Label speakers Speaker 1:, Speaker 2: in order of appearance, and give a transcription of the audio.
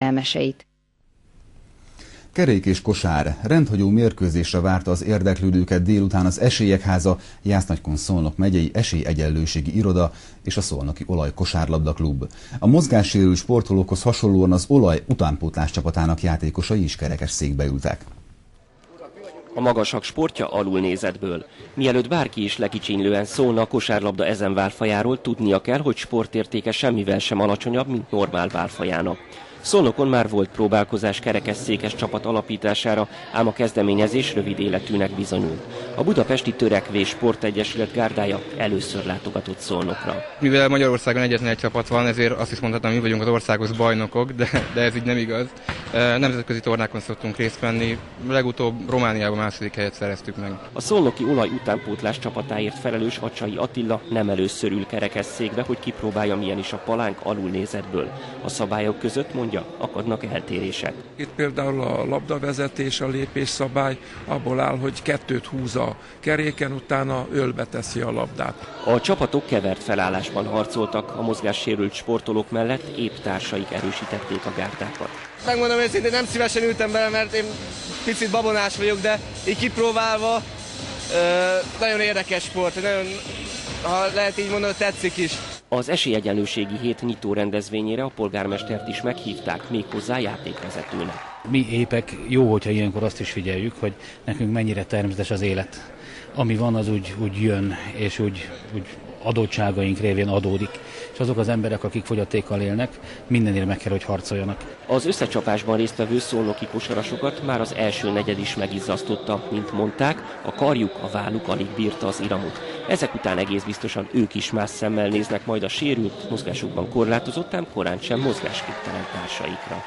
Speaker 1: elmeseit.
Speaker 2: Kerék és kosár. Rendhagyó mérkőzésre várta az érdeklődőket délután az Esélyek Háza, Jász-Nagykun-Szolnok megyei esélyegyenlőségi iroda és a Szolnoki Olaj Kosárlabda Klub. A mozgássérült sportolókhoz hasonlóan az Olaj utánpótlás csapatának játékosai is kerekesszékbe ültek.
Speaker 3: A magasak sportja alulnézetből. Mielőtt bárki is lekicsinylően szólna a kosárlabda ezen válfajáról, tudnia kell, hogy sportértéke semmivel sem alacsonyabb, mint normál válfajának. Szolnokon már volt próbálkozás kerekesszékes csapat alapítására, ám a kezdeményezés rövid életűnek bizonyult. A Budapesti Törekvés Sportegyesület gárdája először látogatott Szolnokra.
Speaker 4: Mivel Magyarországon egyetlen egy csapat van, ezért azt is mondhatnám, mi vagyunk az országos bajnokok, de ez így nem igaz. Nemzetközi tornákon szoktunk részt venni, legutóbb Romániában második helyet szereztük meg.
Speaker 3: A szolnoki olaj utánpótlás csapatáért felelős Acsai Attila nem először ül kerekesszékbe, hogy kipróbálja, milyen is a palánk alulnézetből. A szabályok között, mondja, akadnak eltérések.
Speaker 5: Itt például a labdavezetés, a lépésszabály abból áll, hogy kettőt húz a keréken, utána ölbe teszi a labdát.
Speaker 3: A csapatok kevert felállásban harcoltak, a mozgássérült sportolók mellett épp társaik erősítették a gárdákat.
Speaker 6: Megmondom őszintén, nem szívesen ültem bele, mert én picit babonás vagyok, de így kipróbálva nagyon érdekes sport, nagyon, ha lehet így mondani, tetszik is.
Speaker 3: Az Esélyegyenlőségi Hét nyitó rendezvényére a polgármestert is meghívták, méghozzá játékvezetőnek.
Speaker 7: Mi épek, jó, hogyha ilyenkor azt is figyeljük, hogy nekünk mennyire természetes az élet. Ami van, az úgy jön, és úgy adottságaink révén adódik. És azok az emberek, akik fogyatékkal élnek, mindenért meg kell, hogy harcoljanak.
Speaker 3: Az összecsapásban résztvevő szolnoki kosarasokat már az első negyed is megizzasztotta, mint mondták, a karjuk, a válluk alig bírta az iramot. Ezek után egész biztosan ők is más szemmel néznek majd a sérült, mozgásukban korlátozott, ám korán sem mozgásképtelen társaikra.